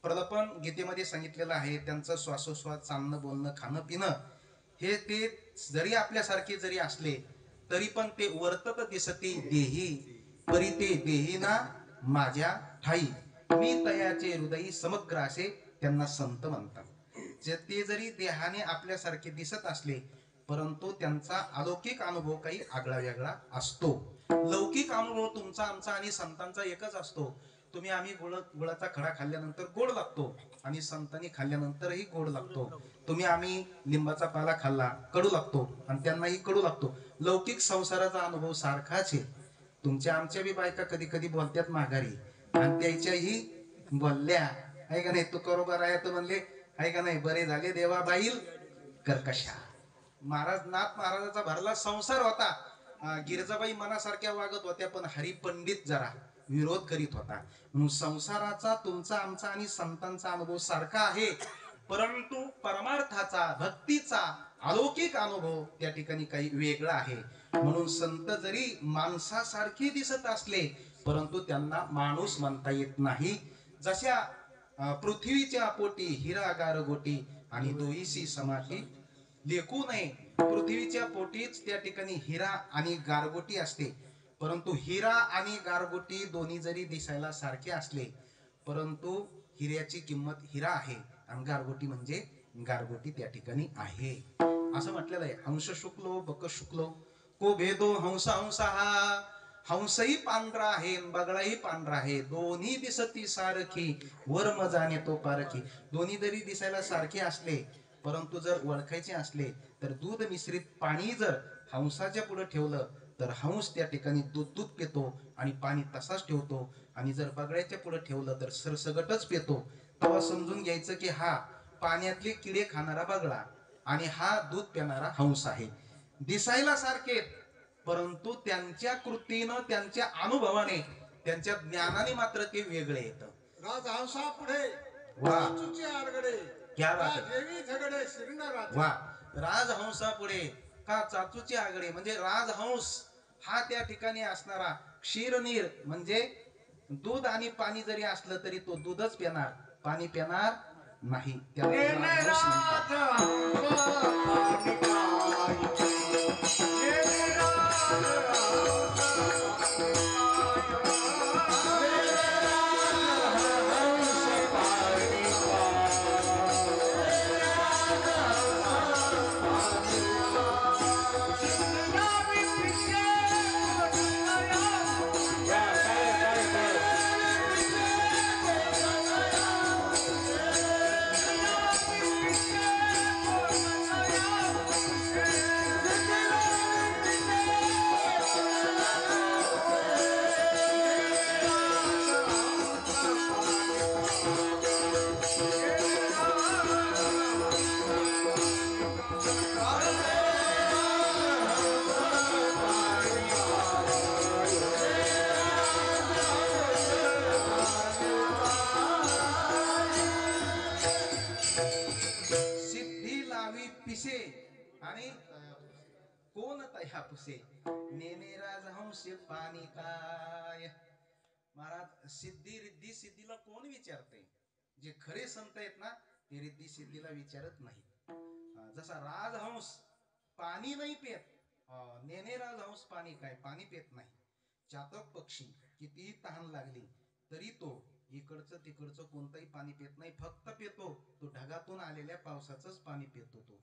Speaker 3: प्रलपन गीतेमध्ये सांगितलेलं आहे. त्यांचं श्वासोश्वास, चालणं, बोलणं, खाणं पिणं हे ते जरी आपल्यासारखे जरी असले तरी पण ते वर्तत दिसते देही, परी ते देही ना माझ्या ठाई. मी तयाचे हृदयी समग्र असे त्यांना संत म्हणतात. ते जरी देहाने आपल्यासारखे दिसत असले, परंतु त्यांचा अलौकिक अनुभव काही आगळा वेगळा असतो. लौकिक अनुभव तुमचा, आमचा आणि संतांचा एकच असतो. आम्ही गुळाचा खडा खाल्ल्यानंतर गोड लागतो, आणि संतांनी खाल्ल्यानंतरही गोड लागतो. आम्ही लिंबाचा पाला खाल्ला कडू लागतो, आणि त्यांनाही कडू लागतो. लौकिक संसाराचा अनुभव सारखाच आहे. तुमच्या आमच्या बी बायका कधी कधी बोलतात माघारी, आणि त्याच्याही बोलल्या आहे का नाही. तू बरोबर आहे तर म्हणले आहे का नाही, बरे झाले देवा बाईल कर्कशा. महाराज नाथ महाराजाचा भरला संसार होता. गिरजाबाई मनासारख्या वागत होत्या, पण हरिपंडित जरा विरोध करीत होता. संसाराचा तुमचा आमचा आणि संतांचा अनुभव सारखा आहे, परंतु परमार्थाचा, भक्तीचा, अलौकिक अनुभव त्या ठिकाणी काही वेगळा आहे. म्हणून संत जरी माणसासारखे दिसत असले, परंतु त्यांना माणूस म्हणता येत नाही. जशा पृथ्वीच्या पोटी हिरा गारगोटी आणि दोईशी समाधी लेखू नये. पृथ्वीच्या पोटीच त्या ठिकाणी हिरा आणि गारगोटी असते, परंतु हिरा आणि गारगोटी दोन्ही जरी दिसायला सारखे असले, परंतु हिऱ्याची किंमत हिरा आहे आणि गारगोटी म्हणजे गारगोटी त्या ठिकाणी आहे. असं म्हटलेलं आहे. हंस शुक्लो बक शुक्लो को भेदो हंस हंसा. हंसही पांढरा आहे, बगळाही पांढरा आहे, दोन्ही दिसती सारखी, वर मजाने तो पारखी. दोन्ही जरी दिसायला सारखे असले, परंतु जर ओळखायचे असले तर दूध मिश्रित पाणी जर हंसाच्या पुढे ठेवलं तर हंस त्या ठिकाणी दूध पितो आणि पाणी तसाच ठेवतो, आणि जर बगळ्याच्या पुढे ठेवलं तर सरसगटच पितो. तेव्हा समजून घ्यायचं की हा पाण्यातले किडे खाणारा बगळा आणि हा दूध पिणारा हंस आहे. दिसायला सारखे, परंतु त्यांच्या कृतीनं, त्यांच्या अनुभवाने, त्यांच्या ज्ञानाने मात्र ते वेगळे येतं.
Speaker 1: राजहंसा पुढे
Speaker 3: क्या बात है. वा, राजहंसा पुढे का चाचूचे आगडे. म्हणजे राजहंस हा त्या ठिकाणी असणारा क्षीरनीर, म्हणजे दूध आणि पाणी जरी असलं तरी तो दूधच पिणार, पाणी पिणार नाही. आणि कोण तया पुसे नेने राजहंस पाणी काय. महाराज सिद्धी रिद्धी सिद्धीला कोण विचारते? जे खरे संत आहेत ना ते रिद्धी सिद्धीला विचारत नाही. जसा राजहंस पाणी नाही पेत, नेने राजहंस पाणी काय, पाणी पेत नाही. चातक पक्षी कितीही तहान लागली तरी तो इकडचं तिकडचं कोणतंही पाणी पेत नाही, फक्त पेतो तो ढगातून आलेल्या पावसाचंच पाणी पेतो तो.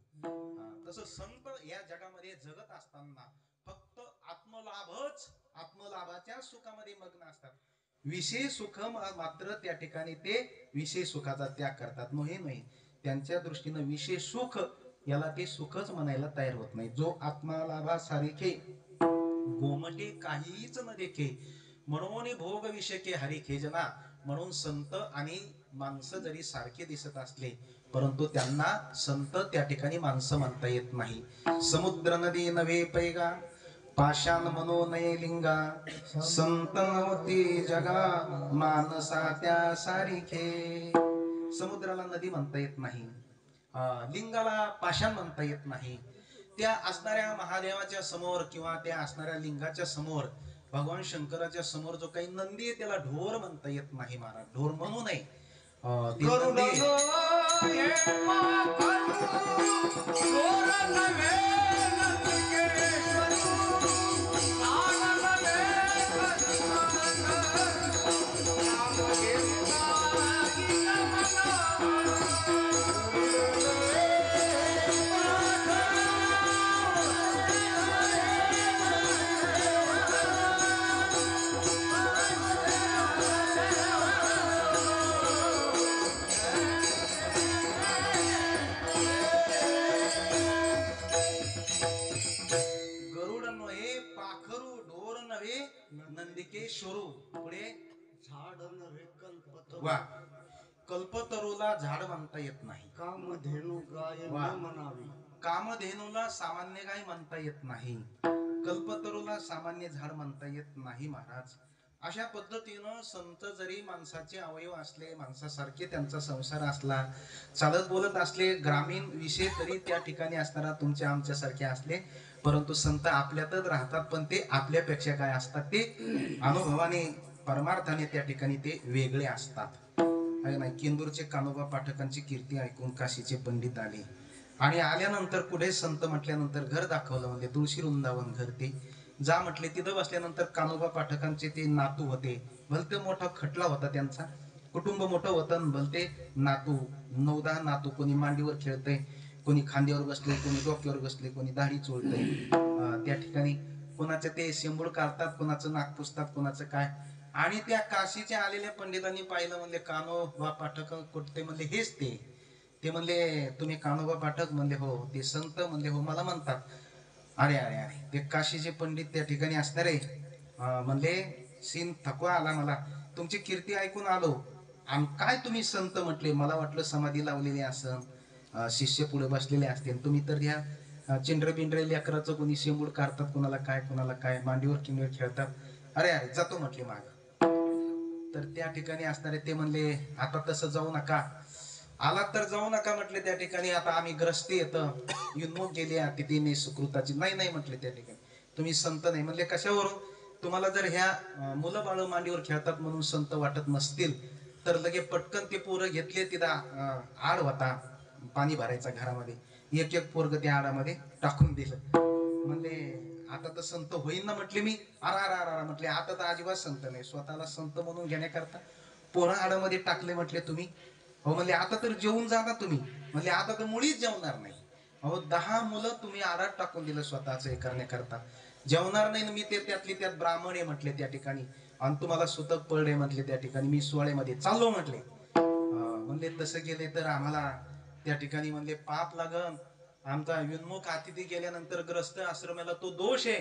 Speaker 3: तसं संत या जगामध्ये जगत असताना फक्त आत्मलाभाच्या सुखामध्ये मग्न असतात. विषय सुख मात्र त्या ठिकाणी ते विषय सुखाचा त्याग करतात. नाही, त्यांच्या दृष्टीनं विषय सुख याला ते सुखच म्हणायला तयार होत नाही. जो आत्मलाभासारखे गोमटे काहीच न देखे म्हणून भोग विषयके हरिखे जना. म्हणून संत आणि माणसं जरी सारखे दिसत असले परंतु त्यांना संत त्या ठिकाणी माणसं म्हणता येत नाही. समुद्र नदी नव्हे पैगा पाषाण मनो नये लिंगा. संत नव्हती जगा मानसा त्या सारिखे. समुद्राला नदी म्हणता येत नाही, लिंगाला पाषाण म्हणता येत नाही. त्या असणाऱ्या महादेवाच्या समोर किंवा त्या असणाऱ्या लिंगाच्या समोर भगवान शंकराच्या समोर जो काही नंदी आहे त्याला ढोर म्हणता येत नाही. महाराज ढोर म्हणू नये. नंदिकेश्वरू. पुढे
Speaker 2: झाड नव्हे कल्पतरू.
Speaker 3: वा, कल्पतरूला झाड म्हणता येत नाही.
Speaker 2: कामधेनू गाय न म्हणावी.
Speaker 3: कामधेनूला सामान्य गाय म्हणता येत नाही. कल्पतरूला सामान्य झाड म्हणता येत नाही. महाराज अशा पद्धतीनं संत जरी माणसाचे अवयव असले, माणसासारखे त्यांचा संसार असला, चालत बोलत असले, ग्रामीण विषय तरी त्या ठिकाणी असताना तुमच्या आमच्यासारखे असले, परंतु संत आपल्यातच राहतात. पण ते आपल्यापेक्षा काय असतात ते अनुभवाने परमार्थाने त्या ठिकाणी ते वेगळे असतात. नाही, किंदूरचे कानोबा पाठकांची कीर्ती ऐकून काशीचे पंडित आले आणि आल्यानंतर पुढे संत म्हटल्यानंतर घर दाखवलं. म्हणजे तुळशी वृंदावन घर ते जा म्हटले. तिथं बसल्यानंतर कानोबा पाठकांचे ते नातू होते. भलते मोठा खटला होता त्यांचा, कुटुंब मोठं होतं. भलते नातू 9-10 नातू. कोणी मांडीवर खेळतय, कोणी खांद्यावर बसले, कोणी डोक्यावर बसले, कोणी दाढी चोळतय. त्या ठिकाणी कोणाचं ते शेंबूड काढतात, कोणाचं नाक पुसतात, कोणाचं काय. आणि त्या काशीचे आलेल्या पंडितांनी पाहिलं. म्हणले कानोबा पाठक कुठते? म्हणले हेच ते म्हणले तुम्ही कानोबा पाठक? म्हणले हो. ते संत? म्हणले हो, मला म्हणतात. अरे अरे अरे, ते काशीचे पंडित त्या ठिकाणी असणारे म्हणले सीन थकवा आला मला, तुमची कीर्ती ऐकून आलो. आणि काय तुम्ही संत म्हटले? मला वाटलं समाधी लावलेली असन, शिष्य पुढे बसलेले असतील. तुम्ही तर ह्या चिंड्र बिंड्रे लेकराचं कोणी शेंबूड काढतात, कोणाला काय मांडीवर किंवा खेळतात. अरे अरे, जातो म्हटले माग. तर त्या ठिकाणी असणारे ते म्हणले आता तसं जाऊ नका, आला तर जाऊ नका म्हटले. त्या ठिकाणी आता आम्ही ग्रस्ती येतं, युन्मुख गेली तिथे सुकृताची. नाही म्हटले त्या ठिकाणी तुम्ही संत नाही. म्हणले कशावरून? तुम्हाला जर ह्या मुलं बाळ मांडीवर खेळतात म्हणून संत वाटत नसतील तर लगे पटकन ते पोरं घेतले. तिथं आड होता पाणी भरायचा घरामध्ये, एक पोरग त्या आडामध्ये टाकून दिलं. म्हणले आता तर संत होईन ना म्हटले मी. अरा म्हटले आता तर अजिबात संत नाही. स्वतःला संत म्हणून घेण्याकरता पोरं आडामध्ये टाकले म्हटले तुम्ही. हो म्हणले आता तर जेवून जाणार तुम्ही. म्हणले आता तर मुळीच जेवणार नाही. अहो 10 मुलं तुम्ही आडात टाकून दिलं स्वतःच हे करण्याकरता. जेवणार नाही. मी ते त्यातली त्यात ब्राह्मण आहे म्हटले त्या ठिकाणी, आणि तुम्हाला सुतक पडले म्हटले त्या ठिकाणी. मी सोहळ्यामध्ये चाललो म्हटले. म्हणले तसं गेले तर आम्हाला त्या ठिकाणी म्हणले पाप लागन. आमचा विन्मुख अतिथी गेल्यानंतर ग्रस्त आश्रमाला तो दोष आहे,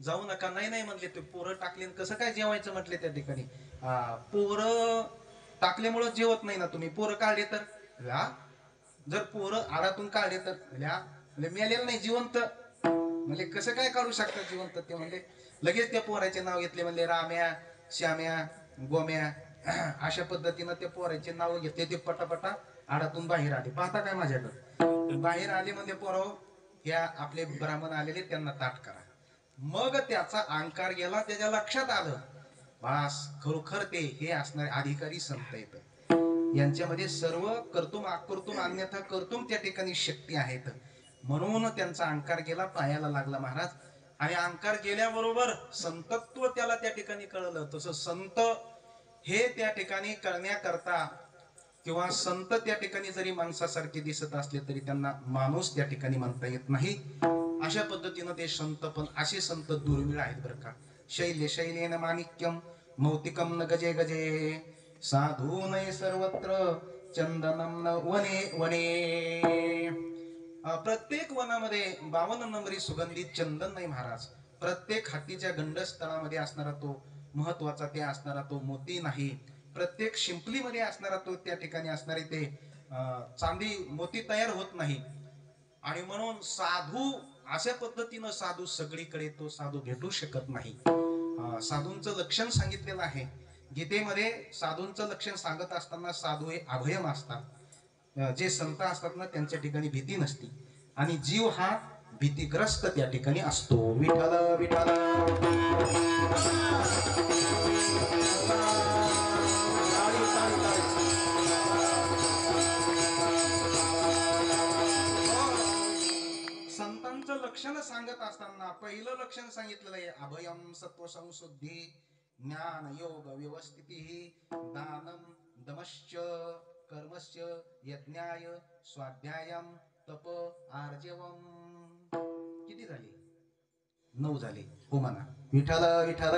Speaker 3: जाऊ नका. नाही म्हणले ते पोरं टाकले कसं काय जेवायचं म्हटले त्या ठिकाणी. पोरं टाकल्यामुळं जेवत नाही ना तुम्ही. पोरं काढले तर जर पोरं आडातून काढले तर मेलेलं नाही जिवंत. म्हणजे कसं काय काढू शकतात जिवंत? ते म्हणले लगेच त्या पोराचे नाव घेतले. म्हणले राम्या, श्याम्या, गोम्या. अशा पद्धतीनं त्या पोराचे नाव घेतले. ते पटापटा आडातून बाहेर आले. पाहता काय माझ्याकडे बाहेर आले. म्हणजे पोराव ह्या आपले ब्राह्मण आलेले त्यांना ताट करा. मग त्याचा अहंकार गेला, त्याच्या लक्षात आलं बास खरोखर ते हे असणारे अधिकारी संत आहेत, यांच्यामध्ये सर्व कर्तुम अकर्तुम अन्यथा कर्तुम त्या ठिकाणी शक्ती आहेत. म्हणून त्यांचा अहंकार गेला, पायाला लागला महाराज. आणि अहंकार गेल्याबरोबर संतत्व त्याला त्या ठिकाणी कळलं. तसं संत हे त्या ठिकाणी करण्याकरता किंवा संत त्या ठिकाणी जरी माणसासारखे दिसत असले तरी त्यांना माणूस त्या ठिकाणी म्हणता येत नाही. अशा पद्धतीनं ते संत, पण असे संत दुर्मिळ आहेत बरं का. शैल्य शैलेन माणिक्यम मौतिकम न गजे गजे साधू नये सर्वत्र चंदनम न वने वने. प्रत्येक वनामध्ये 52 नंबरी सुगंधित चंदन नाही महाराज. प्रत्येक हत्तीच्या गंडस्थळामध्ये असणारा तो महत्वाचा ते असणारा तो मोती नाही. प्रत्येक शिंपलीमध्ये असणारा तो त्या ठिकाणी असणारे ते चांदी मोती तयार होत नाही. आणि म्हणून साधू अशा पद्धतीनं साधू सगळीकडे तो साधू भेटू शकत नाही. साधूंचं लक्षण सांगितलेलं आहे गीतेमध्ये. साधूंचं लक्षण सांगत असताना साधू हे अभयम असतात. जे संत असतात ना त्यांच्या ठिकाणी भीती नसती आणि जीव हा भीतीग्रस्त त्या ठिकाणी असतो. विठ्ठल विठ्ठल संतांचं लक्षण सांगत असताना पहिलं लक्षण सांगितलेलं आहे अभयम सत्व संशुद्धी ज्ञान योग व्यवस्थिती दानम दमश्च कर्मश्च यज्ञाय स्वाध्यायम तप आर्जवम. किती झाले? 9 झाले. हो म्हणा विठ्ठल विठ्ठल.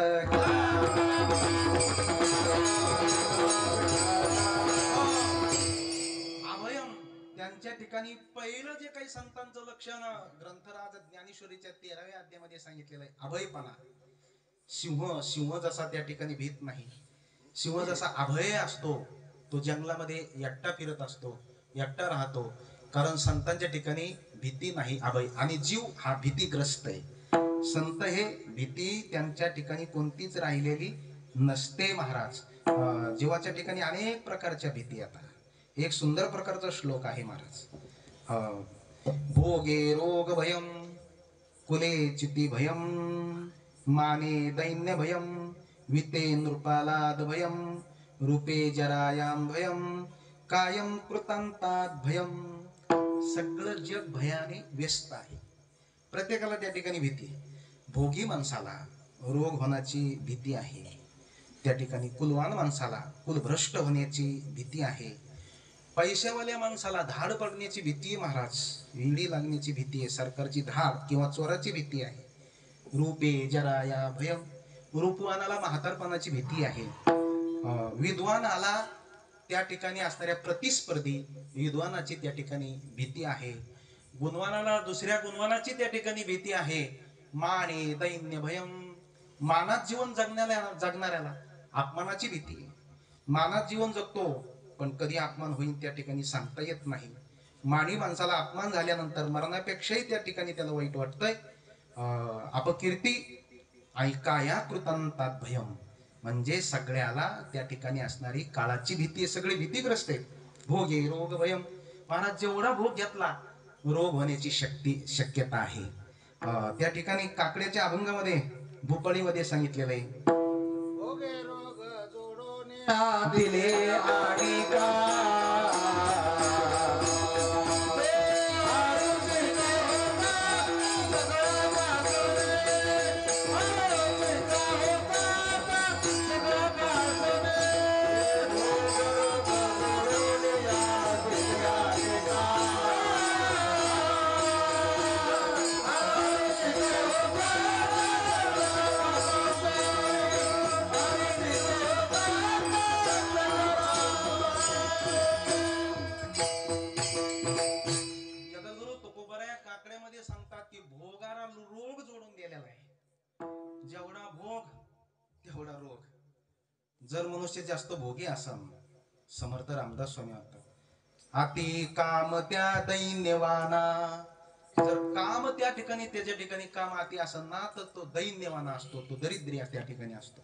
Speaker 3: अभयम त्यांच्या ठिकाणी पहिलं जे काही संतांचं लक्षण ग्रंथराज ज्ञानेश्वरीच्या 13व्या अध्यायामध्ये सांगितलेलं आहे अभयपणा. सिंह जसा त्या ठिकाणी भीत नाही, सिंह जसा अभय असतो, तो जंगलामध्ये एकटा फिरत असतो, एकटा राहतो. कारण संतांच्या ठिकाणी भीती नाही, अभय. आणि जीव हा भीतीग्रस्त आहे. संत हे भीती त्यांच्या ठिकाणी कोणतीच राहिलेली नसते महाराज. जीवाच्या ठिकाणी अनेक प्रकारच्या भीती येतात. एक सुंदर प्रकारचा श्लोक आहे महाराज. भोगे रोग भयम कुले चिती भयम माने दैन्य भयम विते नृपालाद भयम रूपे जरायाम भयम कायम कृतांतात भयम. सगळं जग भयाने व्यस्त आहे. प्रत्येकाला त्या ठिकाणी भीती. भोगी माणसाला रोग होण्याची भीती आहे. त्या ठिकाणी कुलवान माणसाला कुलभ्रष्ट होण्याची भीती आहे. पैशावाल्या माणसाला धाड पडण्याची भीती आहे महाराज. ईडी लागण्याची भीती आहे. सरकारची धाड किंवा चोराची भीती आहे. रूपे जराया भयम. रूपवानाला म्हातारपणाची भीती आहे. विद्वानाला त्या ठिकाणी असणाऱ्या प्रतिस्पर्धी विद्वानाची त्या ठिकाणी भीती आहे. गुणवानाला दुसऱ्या गुणवानाची त्या ठिकाणी भीती आहे. माने दैन्य भयम. मानात जीवन जगणाऱ्याला अपमानाची भीती आहे. मानात जीवन जगतो पण कधी अपमान होईल त्या ठिकाणी सांगता येत नाही. मानी माणसाला अपमान झाल्यानंतर मरणापेक्षाही त्या ठिकाणी त्याला वाईट वाटतंय. अपकीर्ती आणि काया कृतांतात भयम म्हणजे सगळ्याला त्या ठिकाणी असणारी काळाची भीती. सगळे भीतीग्रस्त आहेत. भोगे रोग भयम. महाराज जेवढा भोग घेतला रोग होण्याची शक्यता आहे. त्या ठिकाणी काकड्याच्या अभंगामध्ये भूपळीमध्ये सांगितलेलं आहे
Speaker 1: भोगे रोग जोडून
Speaker 3: दिले आणि का जेवढा भोग तेवढा रोग. जर मनुष्य जास्त भोगी असन, समर्थ रामदास स्वामी म्हणतात अति काम त्या दैन्यवाना. जर काम त्या ठिकाणी त्याच्या ठिकाणी काम अति असन ना तर तो दैन्यवाना असतो, तो दरिद्री त्या ठिकाणी असतो.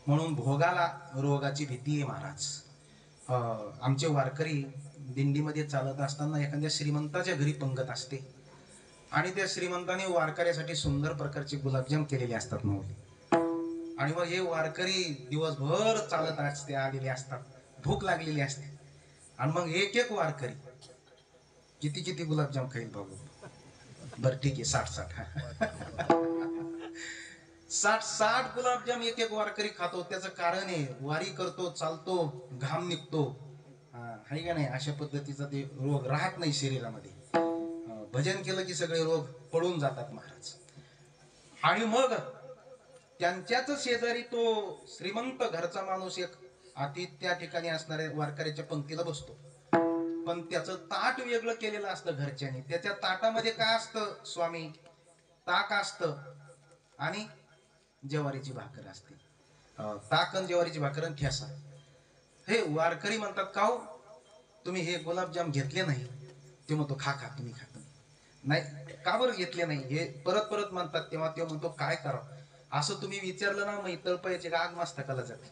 Speaker 3: म्हणून भोगाला रोगाची भीती आहे महाराज. आमचे वारकरी दिंडीमध्ये चालत असताना एखाद्या श्रीमंताच्या घरी पंगत असते आणि त्या श्रीमंताने वारकऱ्यासाठी सुंदर प्रकारचे गुलाबजाम केलेले असतात माऊली. आणि मग हे वारकरी दिवसभर चालत असते आलेले असतात, भूक लागलेली असते. आणि मग एक एक वारकरी किती किती गुलाबजाम खाईल बघू. बर ठीक आहे, 60 60 गुलाबजाम एक एक वारकरी खातो. त्याचं कारण आहे, वारी करतो, चालतो, घाम निघतो, हाय का नाही. अशा पद्धतीचा ते रोग राहत नाही शरीरामध्ये. भजन केलं की सगळे रोग पळून जातात महाराज. आणि मग त्यांच्याच शेजारी तो श्रीमंत घरचा माणूस एक अति त्या ठिकाणी असणाऱ्या वारकऱ्याच्या पंक्तीला बसतो. पण त्याचं ताट वेगळं केलेलं असतं घरच्याने. त्याच्या ताटामध्ये काय असतं स्वामी? ताक असतं आणि ज्वारीची भाकर असते. ताक आणि ज्वारीची भाकर आणि ठेसा. हे वारकरी म्हणतात, का हो तुम्ही हे गुलाबजाम घेतले नाही? ते म्हणतो, खा खा तुम्ही खा. नाही, का बरं घेतले नाही? हे परत परत म्हणतात. तेव्हा तो म्हणतो, काय करावं? असं तुम्ही विचारलं ना, मग तळपायची आग मस्तकाला जाते.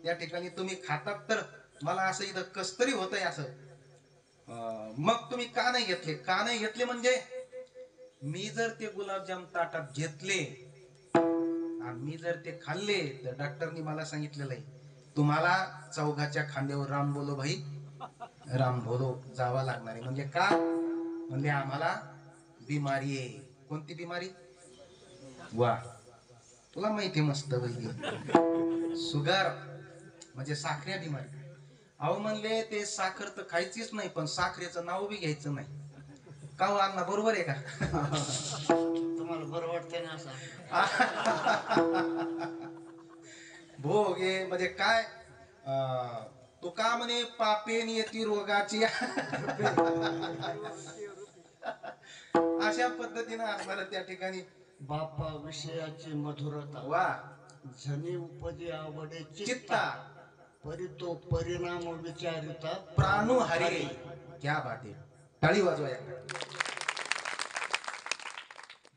Speaker 3: त्या ठिकाणी तुम्ही खातात तर मला असं इथं कसतरी होतंय असं. मग तुम्ही का नाही घेतले? का नाही घेतले म्हणजे मी जर ते गुलाबजाम ताटात घेतले आणि मी जर ते खाल्ले तर डॉक्टरनी मला सांगितलेलं आहे, तुम्हाला चौघाच्या खांद्यावर राम बोलो भाई राम बोलो जावा लागणार आहे. म्हणजे का? म्हणजे आम्हाला बिमारी आहे. कोणती बिमारी? वा, तुला माहिती मस्त वैद्य. शुगर म्हणजे साखऱ्या बिमारी. अहो म्हणले ते साखर तर खायचीच नाही, पण साखरेचं नाव बी घ्यायचं नाही. का हो अण्णा, बरोबर आहे का?
Speaker 2: तुम्हाला बरं वाटतंय ना असं?
Speaker 3: भोग हे म्हणजे काय? तो का म्हणे पापेन येती रोगाची. अशा पद्धतीनं असणार त्या ठिकाणी.
Speaker 2: बापा विषयाची मधुरता,
Speaker 3: वा,
Speaker 2: झनी उपजे आवडे
Speaker 3: चित्ता
Speaker 2: चित्ता, परी तो परिणाम विचारिता
Speaker 3: प्राणू हरे. क्या बात आहे, टाळी वाजवा.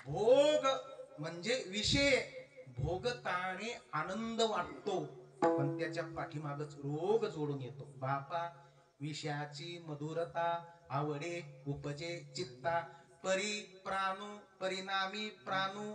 Speaker 3: भोग म्हणजे विषय, भोगताने आनंद वाटतो, पण त्याच्या पाठीमागच रोग जोडून येतो. बापा विषयाची मधुरता आवडे उपजे चित्ता, परी प्राणू परिणामी प्राणू